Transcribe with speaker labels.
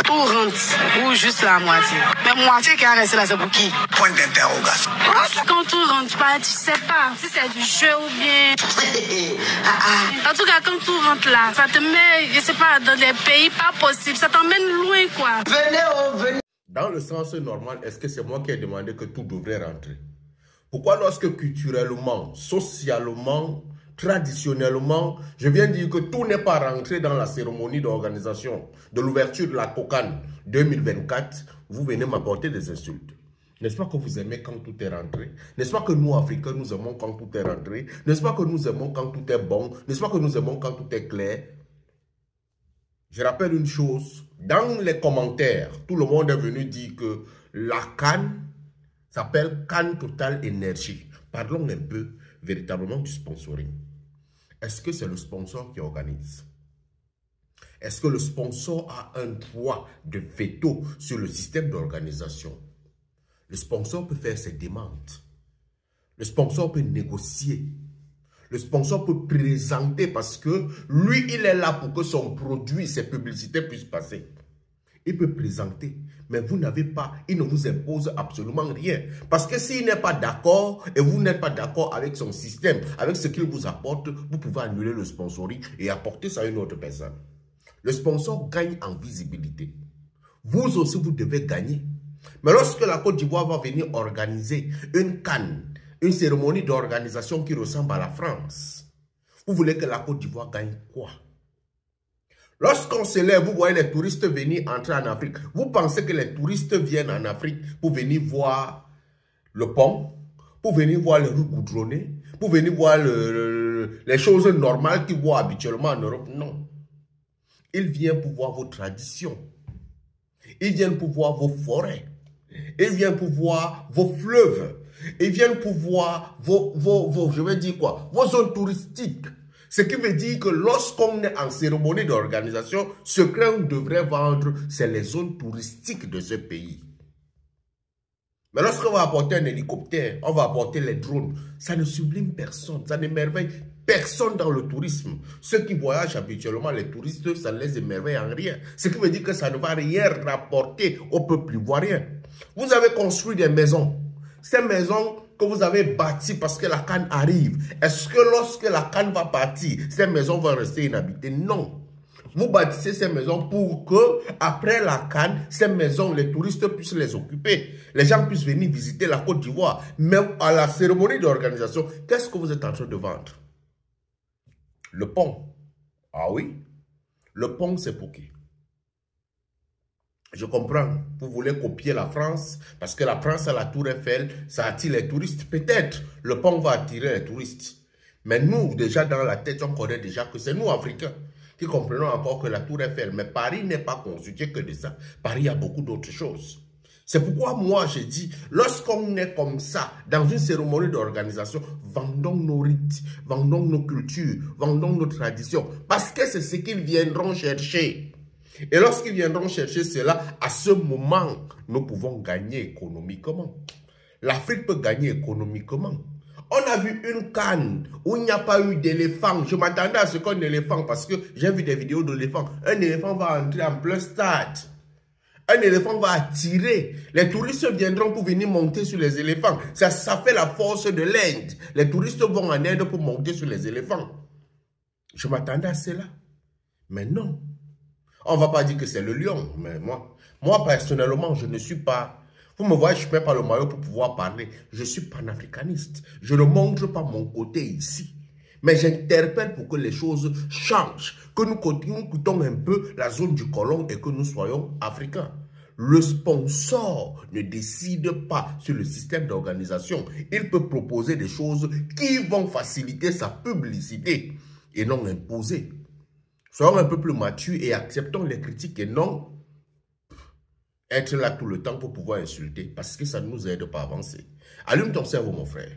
Speaker 1: Tout rentre ou juste la moitié. Mais moitié qui a resté là, c'est pour qui?
Speaker 2: Point d'interrogation.
Speaker 1: Quand tout rentre pas, tu sais pas si c'est du jeu ou bien... En tout cas, quand tout rentre là, ça te met, je sais pas, dans des pays pas possibles. Ça t'emmène loin, quoi.
Speaker 2: Venez.
Speaker 3: Dans le sens normal, est-ce que c'est moi qui ai demandé que tout devrait rentrer? Pourquoi lorsque culturellement, socialement, traditionnellement, je viens dire que tout n'est pas rentré dans la cérémonie d'organisation de l'ouverture de la COCAN 2024, vous venez m'apporter des insultes? N'est-ce pas que vous aimez quand tout est rentré? N'est-ce pas que nous, Africains, nous aimons quand tout est rentré? N'est-ce pas que nous aimons quand tout est bon? N'est-ce pas que nous aimons quand tout est clair? Je rappelle une chose, dans les commentaires, tout le monde est venu dire que la CAN s'appelle CAN Total Énergie. Parlons un peu véritablement du sponsoring. Est-ce que c'est le sponsor qui organise? Est-ce que le sponsor a un droit de veto sur le système d'organisation? Le sponsor peut faire ses demandes. Le sponsor peut négocier. Le sponsor peut présenter parce que lui, il est là pour que son produit, ses publicités puissent passer. Il peut présenter, mais vous n'avez pas, il ne vous impose absolument rien. Parce que s'il n'est pas d'accord et vous n'êtes pas d'accord avec son système, avec ce qu'il vous apporte, vous pouvez annuler le sponsoring et apporter ça à une autre personne. Le sponsor gagne en visibilité. Vous aussi, vous devez gagner. Mais lorsque la Côte d'Ivoire va venir organiser une CAN, une cérémonie d'organisation qui ressemble à la France, vous voulez que la Côte d'Ivoire gagne quoi? Lorsqu'on se lève, vous voyez les touristes venir entrer en Afrique. Vous pensez que les touristes viennent en Afrique pour venir voir le pont, pour venir voir les rues goudronnées, pour venir voir les choses normales qu'ils voient habituellement en Europe? Non. Ils viennent pour voir vos traditions. Ils viennent pour voir vos forêts. Ils viennent pour voir vos fleuves. Ils viennent pour voir je vais dire quoi, vos zones touristiques. Ce qui veut dire que lorsqu'on est en cérémonie d'organisation, ce qu'on devrait vendre, c'est les zones touristiques de ce pays. Mais lorsqu'on va apporter un hélicoptère, on va apporter les drones, ça ne sublime personne, ça n'émerveille personne dans le tourisme. Ceux qui voyagent habituellement, les touristes, ça ne les émerveille en rien. Ce qui veut dire que ça ne va rien rapporter au peuple ivoirien. Vous avez construit des maisons. Ces maisons que vous avez bâties parce que la CAN arrive, est-ce que lorsque la CAN va partir, ces maisons vont rester inhabitées? Non. Vous bâtissez ces maisons pour que, après la CAN, ces maisons, les touristes puissent les occuper. Les gens puissent venir visiter la Côte d'Ivoire. Mais à la cérémonie d'organisation, qu'est-ce que vous êtes en train de vendre? Le pont. Ah oui? Le pont, c'est pour qui? Je comprends, vous voulez copier la France, parce que la France a la Tour Eiffel, ça attire les touristes. Peut-être, le pont va attirer les touristes. Mais nous, déjà dans la tête, on connaît déjà que c'est nous, Africains, qui comprenons encore que la Tour Eiffel. Mais Paris n'est pas constitué que de ça. Paris a beaucoup d'autres choses. C'est pourquoi moi, je dis, lorsqu'on est comme ça, dans une cérémonie d'organisation, vendons nos rites, vendons nos cultures, vendons nos traditions, parce que c'est ce qu'ils viendront chercher. Et lorsqu'ils viendront chercher cela, à ce moment, nous pouvons gagner économiquement. L'Afrique peut gagner économiquement. On a vu une CAN où il n'y a pas eu d'éléphant. Je m'attendais à ce qu'un éléphant, parce que j'ai vu des vidéos d'éléphants. Un éléphant va entrer en plein stade. Un éléphant va attirer. Les touristes viendront pour venir monter sur les éléphants. Ça fait la force de l'Inde. Les touristes vont en Inde pour monter sur les éléphants. Je m'attendais à cela. Mais non. On ne va pas dire que c'est le lion, mais moi personnellement, je ne suis pas... Vous me voyez, je ne mets pas le maillot pour pouvoir parler. Je suis panafricaniste. Je ne montre pas mon côté ici. Mais j'interpelle pour que les choses changent. Que nous quittons un peu la zone du colon et que nous soyons africains. Le sponsor ne décide pas sur le système d'organisation. Il peut proposer des choses qui vont faciliter sa publicité et non imposer. Soyons un peu plus matures et acceptons les critiques et non être là tout le temps pour pouvoir insulter parce que ça ne nous aide pas à avancer. Allume ton cerveau, mon frère.